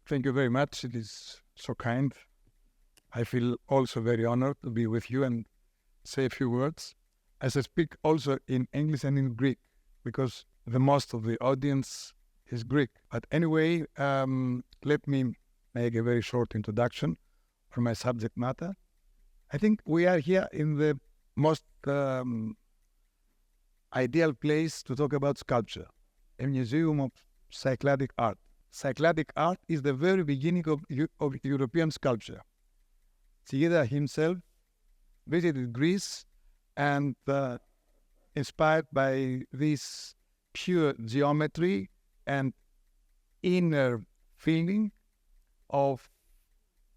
Thank you very much. It is so kind. I feel also very honored to be with you and say a few words. As I speak also in English and in Greek, because the most of the audience is Greek. But anyway, let me make a very short introduction for my subject matter. I think we are here in the most ideal place to talk about sculpture, a museum of Cycladic art. Cycladic art is the very beginning of European sculpture. Tsigida himself visited Greece and inspired by this pure geometry and inner feeling of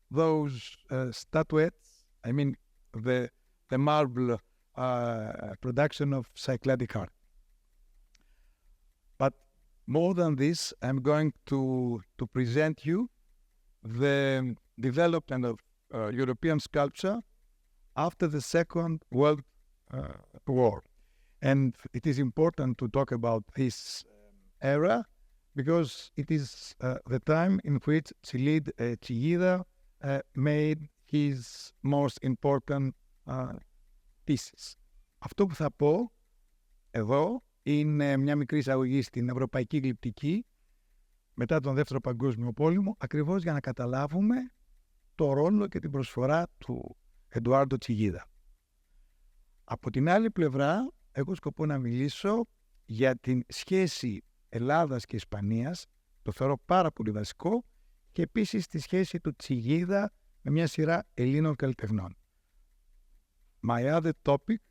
those statuettes, I mean the marble production of Cycladic art. But more than this, I'm going to present you the development of European sculpture after the Second World War. And it is important to talk about this era because it is the time in which Tsigida made his most important pieces. Αυτό που θα πω εδώ είναι μια μικρή εισαγωγή στην ευρωπαϊκή γλυπτική μετά τον Δεύτερο Παγκόσμιο Πόλεμο, ακριβώς για να καταλάβουμε το ρόλο και την προσφορά του Εντουάρντο Τσιγίδα. Από την άλλη πλευρά, έχω σκοπό να μιλήσω για την σχέση Ελλάδας και Ισπανίας, το θεωρώ πάρα πολύ βασικό, και επίσης τη σχέση του Τσιγίδα με μια σειρά Ελλήνων καλλιτεχνών. My other topic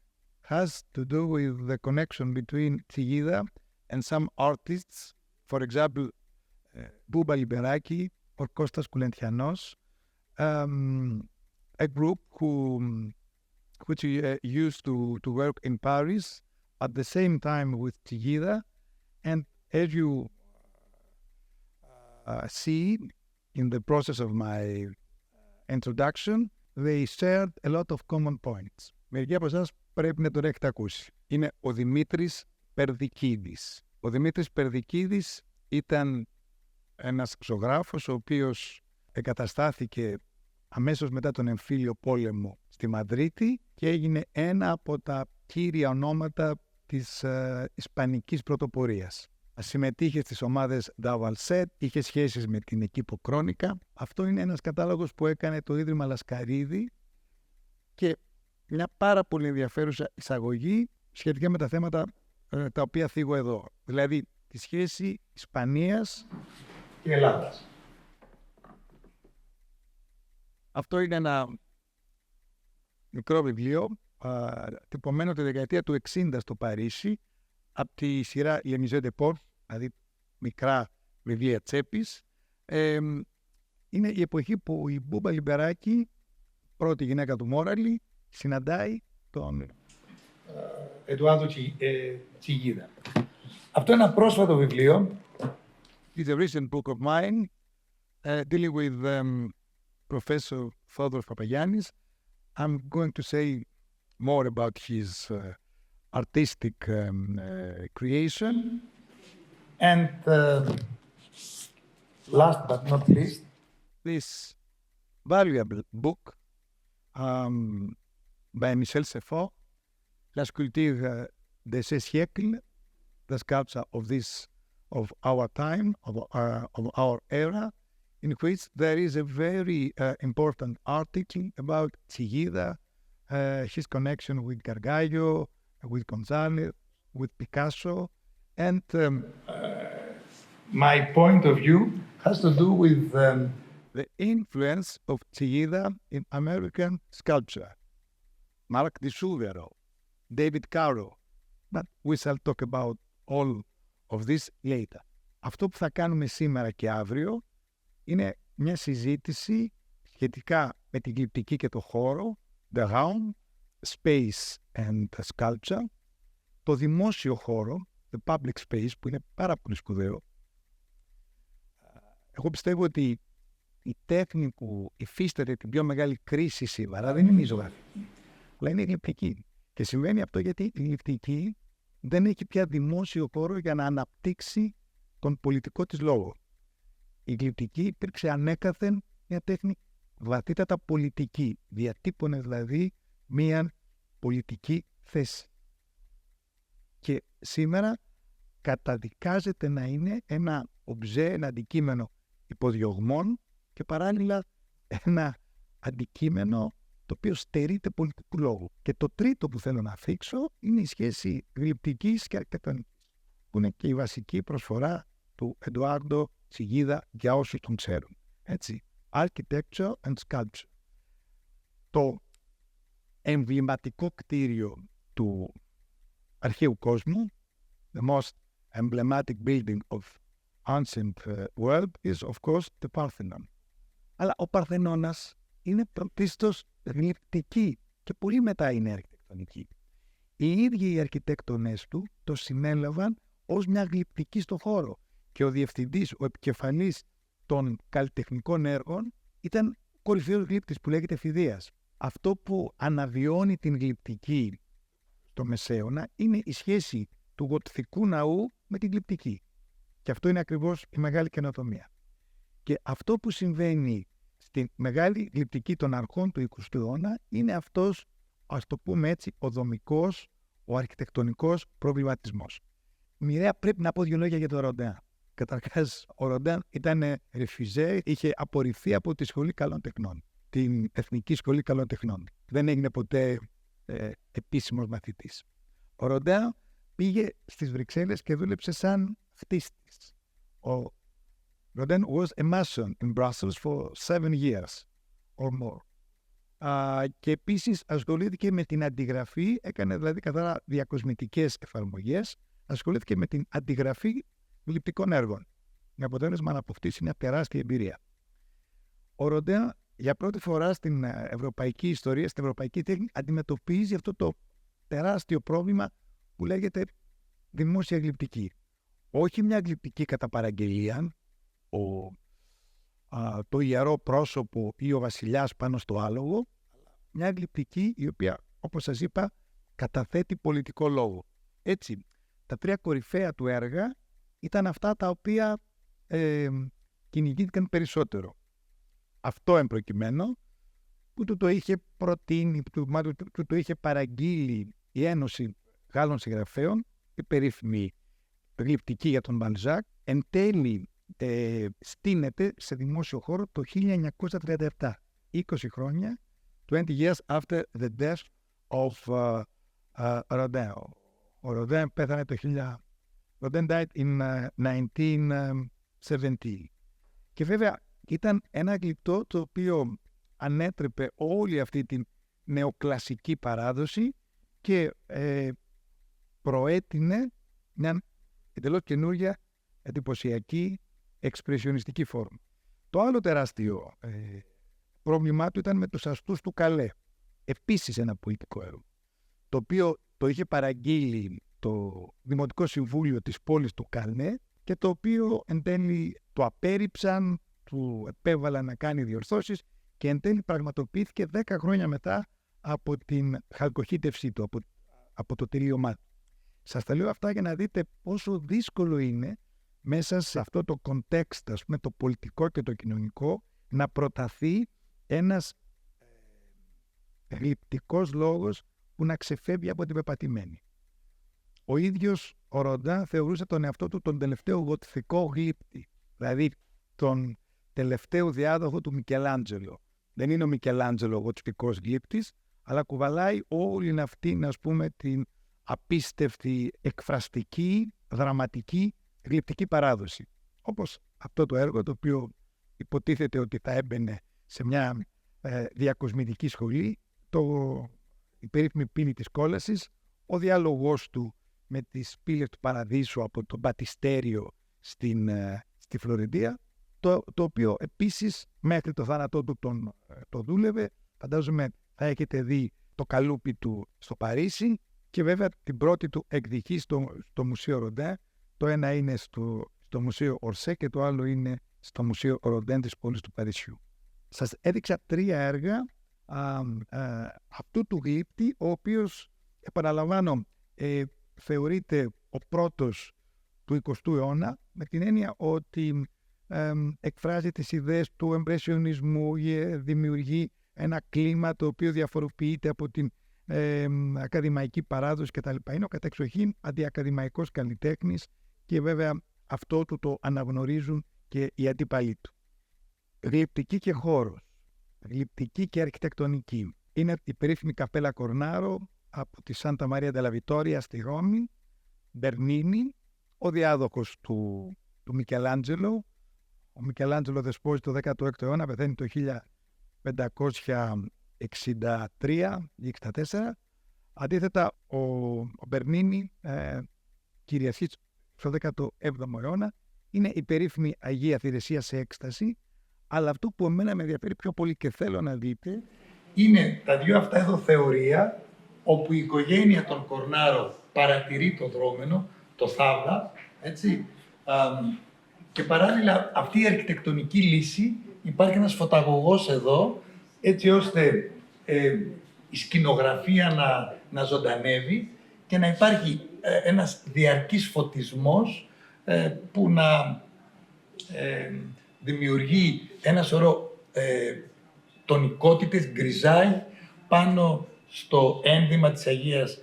has to do with the connection between Tsigida and some artists, for example, Bouba Liberaki or Kostas Koulentianos, a group which used to work in Paris at the same time with Tsigida, and as you see in the process of my introduction, they shared a lot of common points. Μερικοί από εσάς πρέπει να τον έχετε ακούσει. Είναι ο Δημήτρης Περδικίδης. Ο Δημήτρης Περδικίδης ήταν ένας ζωγράφος ο οποίος εγκαταστάθηκε αμέσως μετά τον εμφύλιο πόλεμο στη Μαδρίτη και έγινε ένα από τα κύρια ονόματα της ισπανικής πρωτοπορίας. Συμμετείχε στις ομάδες Davalset, είχε σχέσεις με την Equipo Crónica. Αυτό είναι ένας κατάλογος που έκανε το Ίδρυμα Λασκαρίδη και μια πάρα πολύ ενδιαφέρουσα εισαγωγή σχετικά με τα θέματα τα οποία θίγω εδώ. Δηλαδή τη σχέση Ισπανίας και Ελλάδας. Αυτό είναι ένα μικρό βιβλίο τυπωμένο τη δεκαετία του 60 στο Παρίσι από τη σειρά Les Musées de Port, δηλαδή μικρά βιβλία τσέπης. Είναι η εποχή που η Μπούμπα Λιμπεράκη, πρώτη γυναίκα του Μόραλη, συναντάει τον Εντουάρντο Τσιγίδα. Αυτό είναι ένα πρόσφατο βιβλίο. It's a recent book of mine dealing with Professor Theodoros Papagiannis. I'm going to say more about his artistic creation. And last but not least, this valuable book by Michel Sefort, La sculpture de ce siècle, the sculpture of our time, of our era, in which there is a very important article about Tsigida, his connection with Gargallo, with González, with Picasso, and my point of view has to do with the influence of Tsigida in American sculpture. Marc Di Suvero, David Caro, but we shall talk about all of this later. Αυτό που θα κάνουμε σήμερα και αύριο είναι μια συζήτηση σχετικά με την γλυπτική και το χώρο, the realm, space and sculpture, το δημόσιο χώρο, the public space, που είναι πάρα πολύ σπουδαίο. Εγώ πιστεύω ότι η τέχνη που υφίσταται την πιο μεγάλη κρίση σήμερα δεν είναι η ζωγραφική, αλλά είναι η γλυπτική. Και συμβαίνει αυτό γιατί η γλυπτική δεν έχει πια δημόσιο χώρο για να αναπτύξει τον πολιτικό της λόγο. Η γλυπτική υπήρξε ανέκαθεν μια τέχνη βαθύτατα πολιτική. Διατύπωνε δηλαδή μια πολιτική θέση. Και σήμερα καταδικάζεται να είναι ένα ομπζέ, ένα αντικείμενο υποδιωγμών και παράλληλα ένα αντικείμενο το οποίο στερείται πολιτικού λόγου. Και το τρίτο που θέλω να θίξω είναι η σχέση γλυπτικής και αρχιτεκτονικής, που είναι και η βασική προσφορά του Εντουάρντο Τσιγίδα για όσους τον ξέρουν. Έτσι, Architecture and Sculpture. Το εμβληματικό κτίριο του αρχαίου κόσμου, the most emblematic building of ancient world is of course the Parthenon. Αλλά ο Παρθενώνας είναι πρωτίστως γλυπτική και πολύ μετά είναι αρχιτεκτονική. Οι ίδιοι οι αρχιτέκτονες του το συνέλαβαν ως μια γλυπτική στο χώρο και ο διευθυντής, ο επικεφαλής των καλλιτεχνικών έργων ήταν κορυφαίος γλύπτης που λέγεται Φιδείας. Αυτό που αναβιώνει την γλυπτική στο Μεσαίωνα είναι η σχέση του γοτθικού ναού με την γλυπτική. Και αυτό είναι ακριβώς η μεγάλη καινοτομία. Και αυτό που συμβαίνει στη μεγάλη γλυπτική των αρχών του 20ου αιώνα είναι αυτός, ας το πούμε έτσι, ο δομικός, ο αρχιτεκτονικός προβληματισμός. Μοιραία πρέπει να πω δύο λόγια για τον Ροντέν. Καταρχάς, ο Ροντέν ήταν ρεφιζέ, είχε απορριφθεί από τη Σχολή Καλών Τεχνών, την Εθνική Σχολή Καλών Τεχνών. Δεν έγινε ποτέ επίσημος μαθητής. Ο Ροντέν πήγε στις Βρυξέλλες και δούλεψε σαν χτίστης. Ο Rodin was a mason in Brussels for 7 years or more. Και επίσης ασχολήθηκε με την αντιγραφή, έκανε δηλαδή καθαρά διακοσμητικές εφαρμογές, ασχολήθηκε με την αντιγραφή γλυπτικών έργων. Με αποτέλεσμα να αποκτήσει μια τεράστια εμπειρία. Ο Ροντέν για πρώτη φορά στην ευρωπαϊκή ιστορία, στην ευρωπαϊκή τέχνη, αντιμετωπίζει αυτό το τεράστιο πρόβλημα που λέγεται δημόσια γλυπτική. Όχι μια γλυπτική κατά παραγγελία, το ιερό πρόσωπο ή ο βασιλιάς πάνω στο άλογο, μια γλυπτική η οποία, όπως σας είπα, καταθέτει πολιτικό λόγο. Έτσι, τα τρία κορυφαία του έργα ήταν αυτά τα οποία κυνηγήθηκαν περισσότερο. Αυτό εμπροκειμένο που του το είχε προτείνει, του το είχε παραγγείλει η Ένωση Γάλλων Συγγραφέων, η περίφημη γλυπτική για τον Μπαλζάκ, εν τέλει στείνεται σε δημόσιο χώρο το 1937, 20 χρόνια, 20 years after the death of Rodin. Ο Rodin πέθανε το 1900. Rodin died in 1917. Και βέβαια ήταν ένα γλυπτό το οποίο ανέτρεπε όλη αυτή την νεοκλασική παράδοση και προέτεινε μια εντελώς καινούργια εντυπωσιακή εξπρεσιονιστική φόρμα. Το άλλο τεράστιο πρόβλημά του ήταν με τους αστούς του Καλέ. Επίσης ένα πολιτικό έργο, το οποίο το είχε παραγγείλει το Δημοτικό Συμβούλιο της πόλης του Καλέ και το οποίο εν τέλει το απέρριψαν, του επέβαλαν να κάνει διορθώσεις και εν τέλει πραγματοποιήθηκε 10 χρόνια μετά από την χαλκοχύτευσή του, από το τελείωμά του. Σας τα λέω αυτά για να δείτε πόσο δύσκολο είναι μέσα σε αυτό το context, ας πούμε, το πολιτικό και το κοινωνικό, να προταθεί ένας γλυπτικός λόγος που να ξεφεύγει από την πεπατημένη. Ο ίδιος ο Ροντάν θεωρούσε τον εαυτό του τον τελευταίο γοτθικό γλύπτη, δηλαδή τον τελευταίο διάδοχο του Μικελάντζελο. Δεν είναι ο Μικελάντζελο ο γοτθικός γλύπτης, αλλά κουβαλάει όλη αυτή, ας πούμε, την απίστευτη, εκφραστική, δραματική, γλυπτική παράδοση. Όπως αυτό το έργο, το οποίο υποτίθεται ότι θα έμπαινε σε μια διακοσμητική σχολή, η περίφημη πύλη της κόλασης, ο διάλογος του με τις πύλες του Παραδείσου από το Μπατιστέριο στη Φλωρεντία, το οποίο επίσης μέχρι το θάνατό του το δούλευε. Φαντάζομαι θα έχετε δει το καλούπι του στο Παρίσι και βέβαια την πρώτη του εκδοχή στο Μουσείο Ροντέν. Το ένα είναι στο Μουσείο Ορσέ και το άλλο είναι στο Μουσείο Ροντέν της πόλης του Παρισιού. Σας έδειξα 3 έργα αυτού του γλύπτη, ο οποίος, επαναλαμβάνω, θεωρείται ο πρώτος του 20ου αιώνα, με την έννοια ότι εκφράζει τις ιδέες του εμπρεσιονισμού, δημιουργεί ένα κλίμα το οποίο διαφοροποιείται από την ακαδημαϊκή παράδοση κτλ. Είναι ο κατεξοχήν αντιακαδημαϊκός καλλιτέχνης και βέβαια αυτό του το αναγνωρίζουν και οι αντίπαλοι του. Γλυπτική και χώρος, γλυπτική και αρχιτεκτονική. Είναι η περίφημη Καπέλα Κορνάρο από τη Σάντα Μαρία ντελα Βιτόρια στη Ρώμη, Μπερνίνι, ο διάδοχος του Μικελάντζελο. Ο Μικελάντζελο δεσπόζει το 16ο αιώνα, πεθαίνει το 1563 ή 64. Αντίθετα, ο Μπερνίνι κυριαρχεί στο 17ο αιώνα. Είναι η περίφημη Αγία Θηρεσία σε έκσταση, αλλά αυτό που εμένα με ενδιαφέρει πιο πολύ και θέλω να δείτε είναι τα δύο αυτά εδώ θεωρία, όπου η οικογένεια των Κορνάρο παρατηρεί το δρόμενο, το θαύλα, έτσι, και παράλληλα αυτή η αρχιτεκτονική λύση, υπάρχει ένας φωταγωγός εδώ, έτσι ώστε η σκηνογραφία να ζωντανεύει και να υπάρχει ένας διαρκής φωτισμός που να δημιουργεί ένα σωρό τονικότητες, γκριζάι, πάνω στο ένδυμα της Αγίας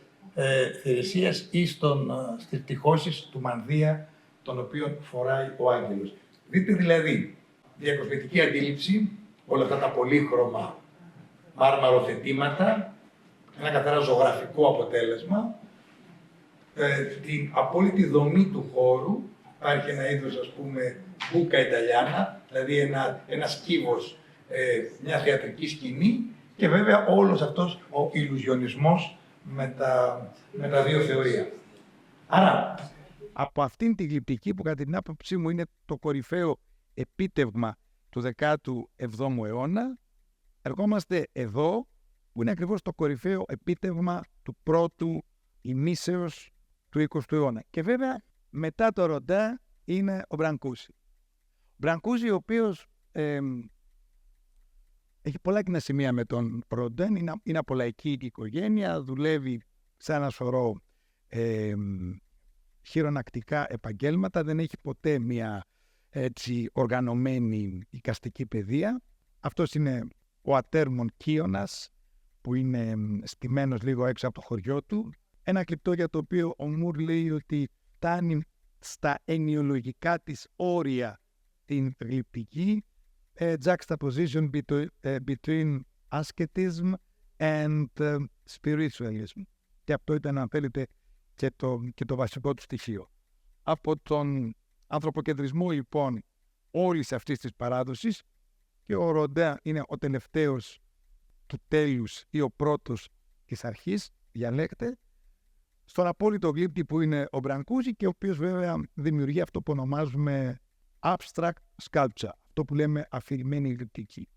Θηρεσίας ή στις πτυχώσεις του μανδύα, τον οποίο φοράει ο άγγελος. Δείτε δηλαδή διακοσμητική αντίληψη, όλα αυτά τα πολύχρωμα μάρμαροθετήματα, ένα καθαρά ζωγραφικό αποτέλεσμα, την απόλυτη δομή του χώρου, υπάρχει ένα είδος, ας πούμε, μπούκα ιταλιάνα, δηλαδή ένας κύβος, μια θεατρική σκηνή και βέβαια όλος αυτός ο ηλουζιονισμός με τα δύο θεωρία. Άρα, από αυτήν την γλυπτική που κατά την άποψή μου είναι το κορυφαίο επίτευγμα του 17ου αιώνα, ερχόμαστε εδώ που είναι ακριβώς το κορυφαίο επίτευγμα του πρώτου ημίσεως του 20ου αιώνα. Και βέβαια μετά το Ροντά είναι ο Μπρανκούζι. Ο Μπρανκούζι, ο οποίος έχει πολλά κοινά σημεία με τον Ροντά, είναι από λαϊκή οικογένεια, δουλεύει σε ένα σωρό χειρονακτικά επαγγέλματα, δεν έχει ποτέ μια έτσι οργανωμένη εικαστική παιδεία. Αυτός είναι ο ατέρμον Κίωνας, που είναι στημένος λίγο έξω από το χωριό του. Ένα κλιπτό για το οποίο ο Μουρ λέει ότι φτάνει στα ενιολογικά της όρια την γλυπτική, juxtaposition between asceticism and spiritualism. Και αυτό ήταν, αν θέλετε, και το βασικό του στοιχείο. Από τον ανθρωποκεντρισμό, λοιπόν, όλης αυτής της παράδοσης, και ο Ροντά είναι ο τελευταίος του τέλους ή ο πρώτος της αρχής, διαλέκτε, στον απόλυτο γλύπτη που είναι ο Μπρανκούζι και ο οποίος βέβαια δημιουργεί αυτό που ονομάζουμε abstract sculpture, αυτό που λέμε αφηρημένη γλυπτική.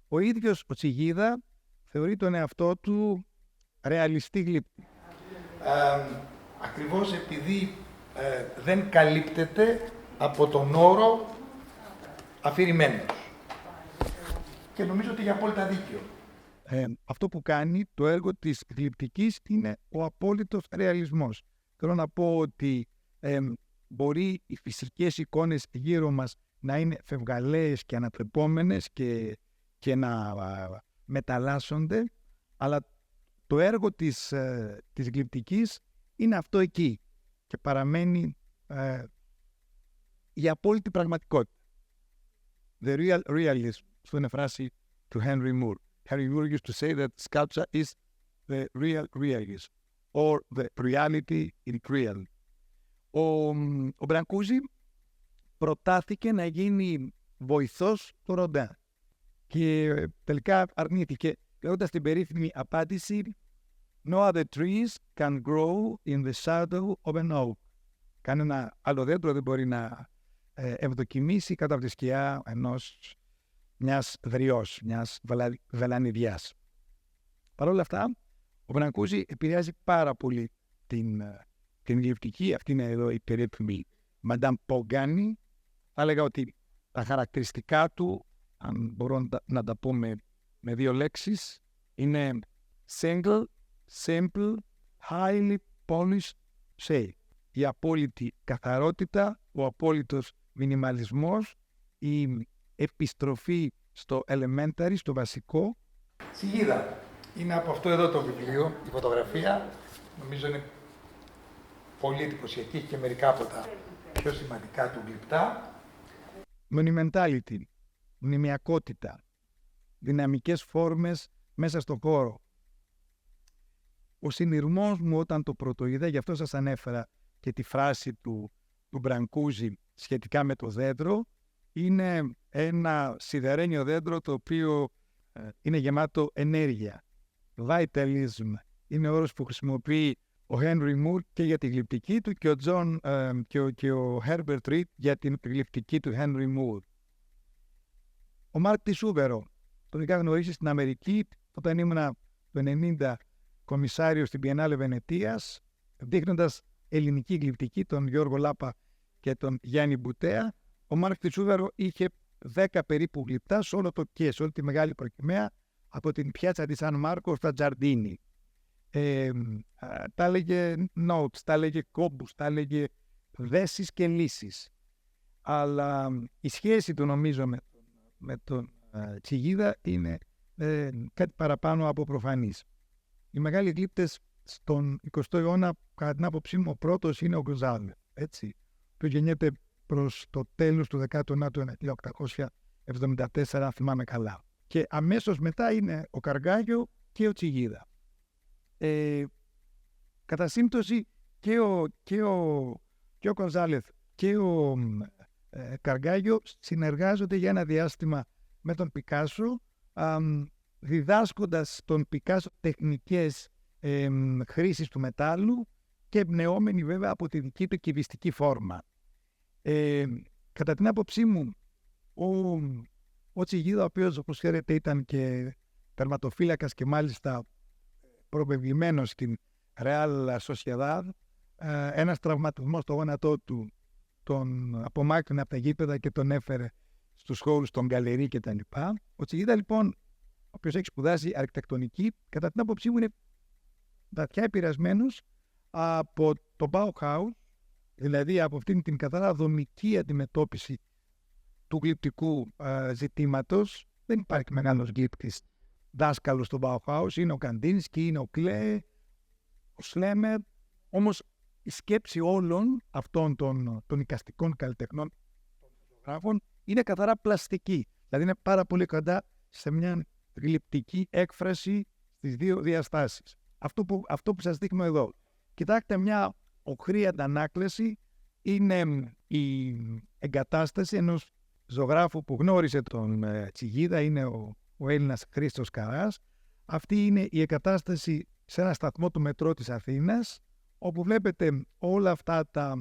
Ο ίδιος ο Τσιγίδα θεωρεί τον εαυτό του ρεαλιστή γλύπτη. Ακριβώς επειδή δεν καλύπτεται από τον όρο αφηρημένος. Και νομίζω ότι για απόλυτα δίκιο. Αυτό που κάνει το έργο της γλυπτικής είναι ο απόλυτος ρεαλισμός. Θέλω να πω ότι μπορεί οι φυσικές εικόνες γύρω μας να είναι φευγαλαίες και ανατρεπόμενες και να μεταλλάσσονται, αλλά το έργο της γλυπτικής είναι αυτό εκεί και παραμένει η απόλυτη πραγματικότητα. The real realism, αυτό είναι φράση του Henry Moore. Henry Moore used to say that sculpture is the real realism or the reality in real. Ο Μπρανκούζι προτάθηκε να γίνει βοηθός του Ροντά και τελικά αρνήθηκε, λέγοντας την περίφημη απάντηση «No other trees can grow in the shadow of an oak». Κανένα άλλο δέντρο δεν μπορεί να ευδοκιμήσει κάτω από τη σκιά μιας δριός, μιας βελανιδιάς. Παρ' όλα αυτά, ο Μπρανκούζι επηρεάζει πάρα πολύ την γλυπτική. Αυτή είναι εδώ η περίφημη Madame Pogani. Θα έλεγα ότι τα χαρακτηριστικά του, αν μπορώ να τα πω με δύο λέξεις, είναι single, simple, highly polished shape. Η απόλυτη καθαρότητα, ο απόλυτος μινιμαλισμός η επιστροφή στο elementary, στο βασικό. Τσιγίδα. Είναι από αυτό εδώ το βιβλίο, η φωτογραφία. Νομίζω είναι πολύ εντυπωσιακή, έχει και μερικά από τα πιο σημαντικά του γλυπτά. Monumentality, μνημιακότητα, δυναμικές φόρμες μέσα στον χώρο. Ο συνειρμός μου όταν το πρωτοείδα, γι' αυτό σας ανέφερα και τη φράση του Μπρανκούζη σχετικά με το δέντρο, είναι ένα σιδερένιο δέντρο το οποίο είναι γεμάτο ενέργεια. Vitalism είναι ο όρος που χρησιμοποιεί ο Henry Moore και για τη γλυπτική του και ο Herbert Reed για την γλυπτική του Henry Moore. Ο Μάρκ Τισούβερο, τον είχα γνωρίσει στην Αμερική όταν ήμουν το 1990 κομισάριο στην Biennale Βενετίας, δείχνοντας ελληνική γλυπτική, τον Γιώργο Λάπα και τον Γιάννη Μπουτέα. Ο Μάρκ Τισούβερο είχε 10 περίπου γλυπτά σε όλο το ΚΕ, σε όλη τη μεγάλη προκυμαία, από την πιάτσα της Σαν Μάρκο στα Τζαρντίνι. Τα έλεγε notes, τα έλεγε κόμπους, τα έλεγε δέσεις και λύσεις. Αλλά η σχέση του νομίζω με τον Τσιγίδα είναι κάτι παραπάνω από προφανής. Οι μεγάλοι γλύπτες στον 20ο αιώνα, κατά την άποψή μου, ο πρώτος είναι ο Γκονζάλεφ, έτσι, που γεννιέται προς το τέλος του 19ου, 1874, αν θυμάμαι καλά. Και αμέσως μετά είναι ο Καργκάγιο και ο Τσιγίδα. Κατά σύμπτωση και ο Γκονζάλεφ και ο Καργκάγιο συνεργάζονται για ένα διάστημα με τον Πικάσο, διδάσκοντας τον Πικάσο τεχνικές χρήσης του μετάλλου και εμπνεόμενοι βέβαια από τη δική του κυβιστική φόρμα. Κατά την άποψή μου, ο Τσιγίδα, ο οποίος όπως ξέρετε ήταν και τερματοφύλακας και μάλιστα προβεβλημένος στην Real Sociedad, ένας τραυματισμός στο γόνατό του τον απομάκρυνε από τα γήπεδα και τον έφερε στους χώρους των γκαλερί κτλ. Ο Τσιγίδα λοιπόν, ο οποίος έχει σπουδάσει αρχιτεκτονική, κατά την άποψή μου είναι βαθιά επηρεασμένος από το Bauhaus, δηλαδή από αυτήν την καθαρά δομική αντιμετώπιση του γλυπτικού ζητήματος. Δεν υπάρχει μεγάλος γλύπτης δάσκαλος στο Bauhaus, είναι ο Καντίνσκι, είναι ο Κλέ, ο Σλέμερ, όμως η σκέψη όλων αυτών των εικαστικών καλλιτεχνών, των φωτογράφων, είναι καθαρά πλαστική. Δηλαδή είναι πάρα πολύ κοντά σε μια γλυπτική έκφραση στις δύο διαστάσεις. Αυτό που σας δείχνω εδώ. Κοιτάξτε, μια οχρή αντανάκλαση είναι η εγκατάσταση ενός ζωγράφου που γνώρισε τον Τσιγίδα, είναι ο Έλληνας Χρήστος Καράς. Αυτή είναι η εγκατάσταση σε ένα σταθμό του μετρό της Αθήνας, όπου βλέπετε όλα αυτά τα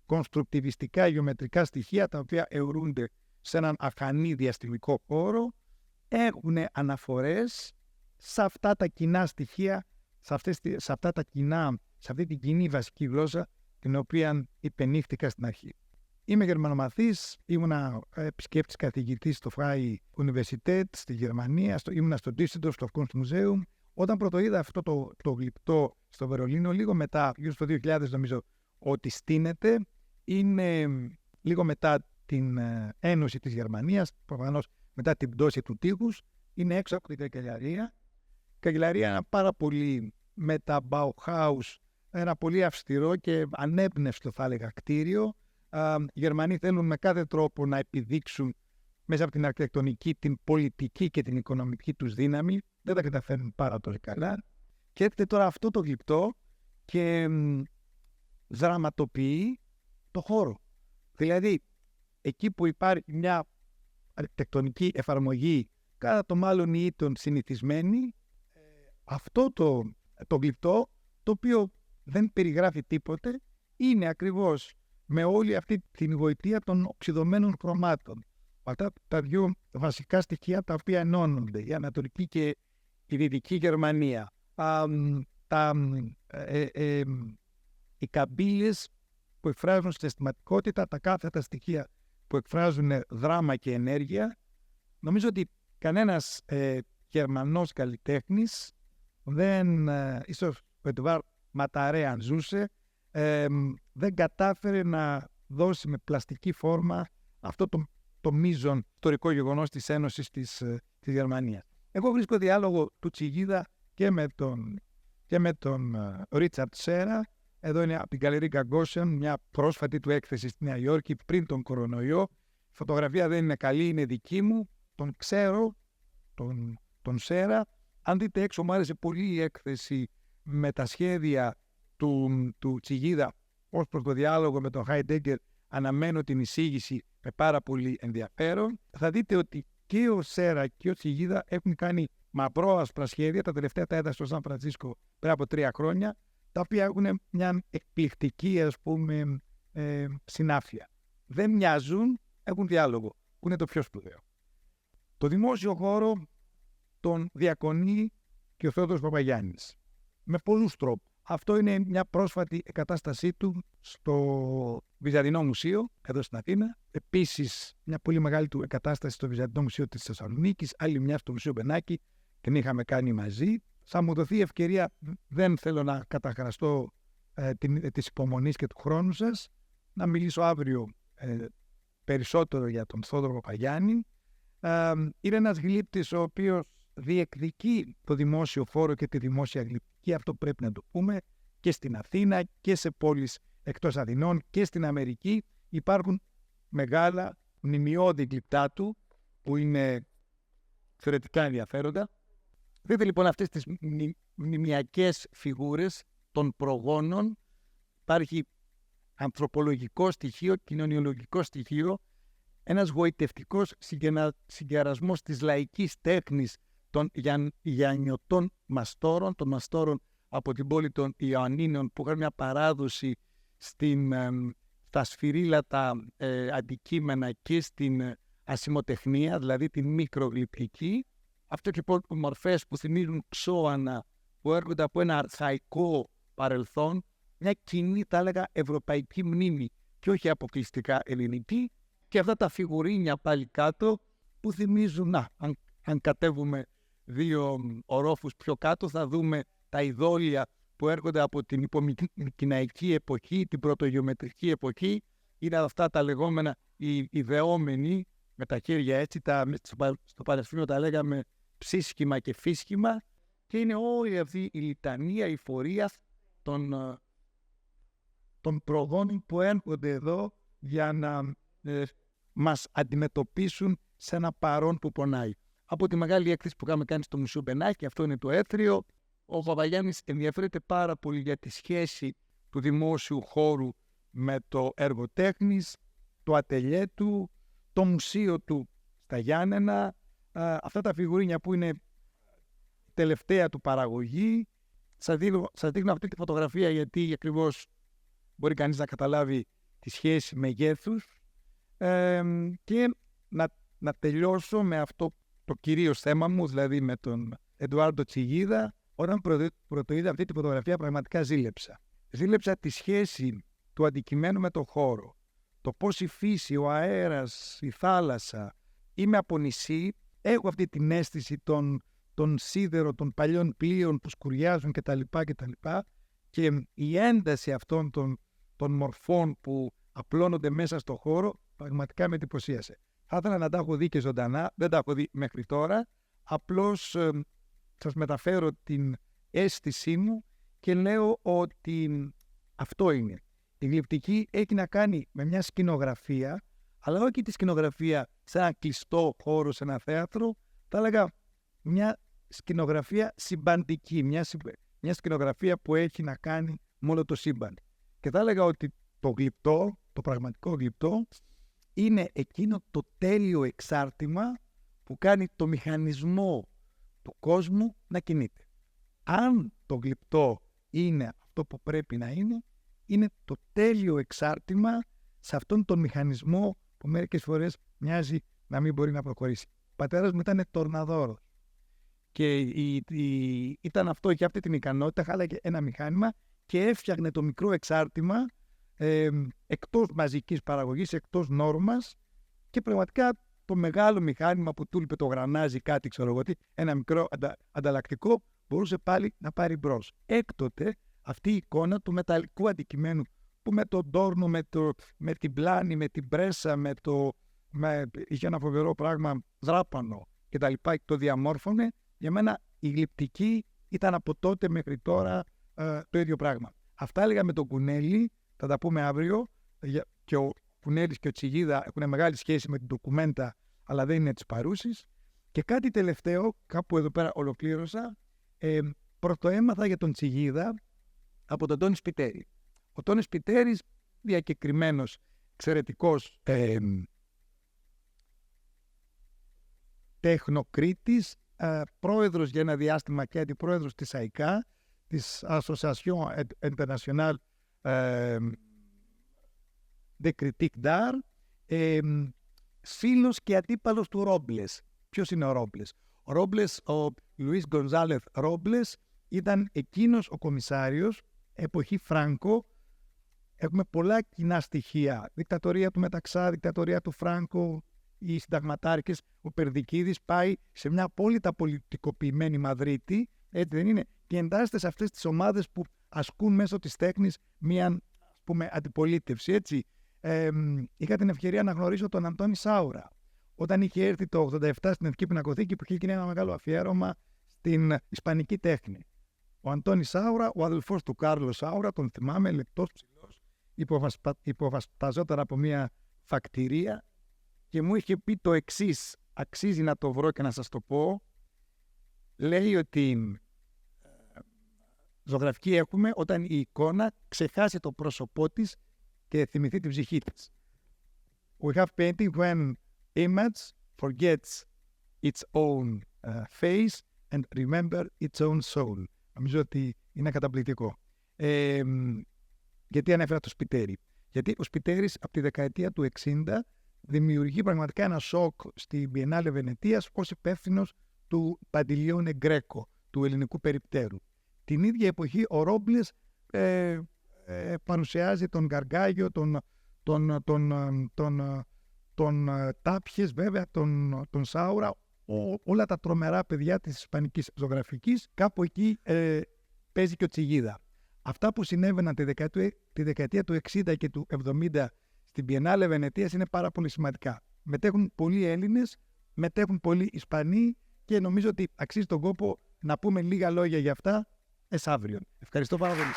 κονστρουκτιβιστικά γεωμετρικά στοιχεία, τα οποία αιωρούνται σε έναν αχανή διαστημικό χώρο, έχουν αναφορές σε αυτά τα κοινά στοιχεία, σε αυτή την κοινή βασική γλώσσα, την οποία υπενήχθηκα στην αρχή. Είμαι γερμανομαθής, ήμουνα επισκέπτης καθηγητής στο Freie Universität στη Γερμανία, ήμουνα στο Düsseldorf, στο Kunstmuseum. Όταν πρωτοείδα αυτό το γλυπτό στο Βερολίνο, λίγο μετά, γύρω στο 2000 νομίζω, ότι στείνεται, είναι λίγο μετά την ένωση της Γερμανίας, προφανώς μετά την πτώση του τείχους, είναι έξω από την καγκελαρία. Η καγκελαρία είναι ένα πάρα πολύ μετα Bauhaus, ένα πολύ αυστηρό και ανέπνευστο θα έλεγα κτίριο. Οι Γερμανοί θέλουν με κάθε τρόπο να επιδείξουν μέσα από την αρχιτεκτονική την πολιτική και την οικονομική τους δύναμη. Δεν τα καταφέρνουν πάρα τόσο καλά. Και έρχεται τώρα αυτό το γλυπτό και δραματοποιεί το χώρο. Δηλαδή, εκεί που υπάρχει μια αρχιτεκτονική εφαρμογή, κατά το μάλλον ή τον συνηθισμένη, αυτό το γλυπτό, το οποίο δεν περιγράφει τίποτε, είναι ακριβώς με όλη αυτή την γοητεία των οξυδωμένων χρωμάτων. Αυτά τα δύο βασικά στοιχεία τα οποία ενώνονται, η Ανατολική και η Δυτική Γερμανία. Οι καμπύλες που εκφράζουν συναισθηματικότητα, τα κάθετα στοιχεία που εκφράζουν δράμα και ενέργεια. Νομίζω ότι κανένας Γερμανός καλλιτέχνης ίσως ο Εντουάρ Ματαρέ αν ζούσε, δεν κατάφερε να δώσει με πλαστική φόρμα αυτό το το μείζον ιστορικό γεγονός της Ένωσης της Γερμανίας. Εγώ βρίσκω διάλογο του Τσιγίδα και με τον Ρίτσαρτ Σέρα. Εδώ είναι από την Γκαλερί Γκαγκόσεν, μια πρόσφατη του έκθεση στη Νέα Υόρκη πριν τον κορονοϊό. Η φωτογραφία δεν είναι καλή, είναι δική μου. Τον ξέρω, τον Σέρα. Αν δείτε έξω, μου άρεσε πολύ η έκθεση με τα σχέδια του Τσιγίδα ως προς το διάλογο με τον Χάιντεγκερ. Αναμένω την εισήγηση με πάρα πολύ ενδιαφέρον. Θα δείτε ότι και ο Σέρα και ο Τσιγίδα έχουν κάνει μαυρό-άσπρα σχέδια. Τα τελευταία τα έδωσε στο Σαν Φρανσίσκο πριν από 3 χρόνια, τα οποία έχουν μια εκπληκτική, ας πούμε, συνάφεια. Δεν μοιάζουν, έχουν διάλογο, που είναι το πιο σπουδαίο. Το δημόσιο χώρο τον διακονεί και ο Θεόδωρος Παπαγιάννης. Με πολλούς τρόπους. Αυτό είναι μια πρόσφατη εγκατάστασή του στο Βυζαντινό Μουσείο, εδώ στην Αθήνα. Επίσης, μια πολύ μεγάλη του εγκατάσταση στο Βυζαντινό Μουσείο της Θεσσαλονίκης, άλλη μια στο Μουσείο Μπενάκη, την είχαμε κάνει μαζί. Θα μου δοθεί ευκαιρία, δεν θέλω να καταχραστώ της υπομονής και του χρόνου σας, να μιλήσω αύριο περισσότερο για τον Θόδωρο Παπαγιάννη. Είναι ένας γλύπτης ο οποίος διεκδικεί το δημόσιο χώρο και τη δημόσια γλυπτική, αυτό πρέπει να το πούμε, και στην Αθήνα και σε πόλεις εκτός Αθηνών και στην Αμερική. Υπάρχουν μεγάλα μνημειώδη γλυπτά του που είναι θεωρητικά ενδιαφέροντα. Δείτε λοιπόν αυτές τις μνημιακές φιγούρες των προγόνων. Υπάρχει ανθρωπολογικό στοιχείο, κοινωνιολογικό στοιχείο, ένας γοητευτικός συγκερασμός της λαϊκής τέχνης των Ιαννιωτών μαστόρων, των μαστόρων από την πόλη των Ιωαννίνων, που είχαν μια παράδοση στα σφυρίλατα αντικείμενα και στην ασημοτεχνία, δηλαδή την μικρογλυπτική. Αυτές λοιπόν οι μορφές που θυμίζουν ξώανα, που έρχονται από ένα αρχαϊκό παρελθόν, μια κοινή, θα έλεγα, ευρωπαϊκή μνήμη και όχι αποκλειστικά ελληνική. Και αυτά τα φιγουρίνια πάλι κάτω που θυμίζουν, αν κατέβουμε 2 ορόφους πιο κάτω, θα δούμε τα ειδόλια που έρχονται από την υπομικηναϊκή εποχή, την πρωτογεωμετρική εποχή. Είναι αυτά τα λεγόμενα οι ιδεόμενοι, με τα χέρια έτσι, στο Πανεπιστήμιο τα λέγαμε ψίσχημα και φίσχημα, και είναι όλη αυτή η λιτανία, η φορεία των προγόνων που έρχονται εδώ για να μας αντιμετωπίσουν σε ένα παρόν που πονάει. Από τη μεγάλη έκθεση που είχαμε κάνει στο Μουσείο Μπενάκη, αυτό είναι το έθριο, ο Παπαγιάννης ενδιαφέρεται πάρα πολύ για τη σχέση του δημόσιου χώρου με το έργο τέχνης, το ατελιέ του, το μουσείο του στα Γιάννενα, αυτά τα φιγουρίνια που είναι τελευταία του παραγωγή. Σας δείχνω αυτή τη φωτογραφία γιατί ακριβώς μπορεί κανείς να καταλάβει τη σχέση μεγέθους, και να τελειώσω με αυτό το κυρίως θέμα μου, δηλαδή με τον Εντουάρντο Τσιγίδα. Όταν πρωτοείδα αυτή τη φωτογραφία πραγματικά ζήλεψα. Ζήλεψα τη σχέση του αντικειμένου με το χώρο. Το πώς η φύση, ο αέρας, η θάλασσα. Είμαι από νησί, έχω αυτή την αίσθηση των σίδερων, των παλιών πλοίων που σκουριάζουν κτλ. Και η ένταση αυτών των μορφών που απλώνονται μέσα στο χώρο πραγματικά με εντυπωσίασε. Θα ήθελα να τα έχω δει και ζωντανά, δεν τα έχω δει μέχρι τώρα. Απλώς σας μεταφέρω την αίσθησή μου και λέω ότι αυτό είναι. Η γλυπτική έχει να κάνει με μια σκηνογραφία, αλλά όχι τη σκηνογραφία σε ένα κλειστό χώρο, σε ένα θέατρο. Θα έλεγα μια σκηνογραφία συμπαντική, μια σκηνογραφία που έχει να κάνει με όλο το σύμπαν. Και θα έλεγα ότι το γλυπτό, το πραγματικό γλυπτό, είναι εκείνο το τέλειο εξάρτημα που κάνει το μηχανισμό του κόσμου να κινείται. Αν το γλυπτό είναι αυτό που πρέπει να είναι το τέλειο εξάρτημα σε αυτόν τον μηχανισμό που μερικές φορές μοιάζει να μην μπορεί να προχωρήσει. Ο πατέρας μου ήταν τορναδόρος και ήταν αυτό, είχε αυτή την ικανότητα, χάλαγε ένα μηχάνημα και έφτιαχνε το μικρό εξάρτημα εκτός μαζικής παραγωγής, εκτός νόρμας, και πραγματικά το μεγάλο μηχάνημα που του είπε το γρανάζι κάτι, ξέρω εγώ τι, ένα μικρό ανταλλακτικό, μπορούσε πάλι να πάρει μπρος. Έκτοτε αυτή η εικόνα του μεταλλικού αντικειμένου που με τον τόρνο, με την πλάνη, με την πρέσα, με το είχε ένα φοβερό πράγμα, δράπανο κτλ. Και το διαμόρφωνε. Για μένα η γλυπτική ήταν από τότε μέχρι τώρα το ίδιο πράγμα. Αυτά έλεγα με τον Κουνέλη, θα τα πούμε αύριο. Και ο Κουνέλης και ο Τσιγίδα έχουν μεγάλη σχέση με την ντοκουμέντα, αλλά δεν είναι της παρούσης. Και κάτι τελευταίο, κάπου εδώ πέρα ολοκλήρωσα, πρωτοέμαθα για τον Τσιγίδα από τον Τόνι Σπιτέρη. Ο Τόνις Σπιτέρης, διακεκριμένος, εξαιρετικός τεχνοκρίτης, πρόεδρος για ένα διάστημα και αντιπρόεδρος της ΑΙΚΑ, της Association Internationale de Critique d'Art, φίλος και αντίπαλος του Ρόμπλες. Ποιος είναι ο Ρόμπλες? Ο Ρόμπλες, ο Λουίς Γκονζάλεθ Ρόμπλες, ήταν εκείνος ο κομισάριος, εποχή Φράνκο. Έχουμε πολλά κοινά στοιχεία. Δικτατορία του Μεταξά, δικτατορία του Φράνκο, οι συνταγματάρχες. Ο Περδικίδης πάει σε μια απόλυτα πολιτικοποιημένη Μαδρίτη, έτσι δεν είναι, και εντάσσεται σε αυτές τις ομάδες που ασκούν μέσω της τέχνης μια, ας πούμε, αντιπολίτευση, έτσι. Είχα την ευκαιρία να γνωρίσω τον Αντώνη Σάουρα όταν είχε έρθει το 1987 στην Εθνική Πινακοθήκη, που είχε γίνει ένα μεγάλο αφιέρωμα στην ισπανική τέχνη. Ο Αντώνη Σάουρα, ο αδελφός του Κάρλο Σάουρα, τον θυμάμαι, λεπτός, ψηλός, υποβασταζόταν από μια φακτηρία και μου είχε πει το εξής, αξίζει να το βρω και να σας το πω. Λέει ότι ζωγραφική έχουμε όταν η εικόνα ξεχάσει το πρόσωπό της και θυμηθεί την ψυχή της. We have painting when image forgets its own face and remember its own soul. Νομίζω ότι είναι καταπληκτικό. Γιατί ανέφερα το Σπιτέρι? Γιατί ο Σπιτέρης από τη δεκαετία του 60 δημιουργεί πραγματικά ένα σοκ στη Biennale Βενετίας ως υπεύθυνος του Παντιλιόνε Γκρέκο, του ελληνικού περιπτέρου. Την ίδια εποχή ο Ρόμπλες παρουσιάζει τον Γκαργκάγιο, τον Τάπιες, βέβαια, τον Σάουρα, όλα τα τρομερά παιδιά της ισπανικής ζωγραφικής. Κάπου εκεί παίζει και ο Τσιγίδα. Αυτά που συνέβαιναν τη δεκαετία του 60 και του 70 στην Biennale Βενετίας είναι πάρα πολύ σημαντικά. Μετέχουν πολλοί Έλληνες, μετέχουν πολλοί Ισπανοί και νομίζω ότι αξίζει τον κόπο να πούμε λίγα λόγια για αυτά εσαύριον. Ευχαριστώ πάρα πολύ.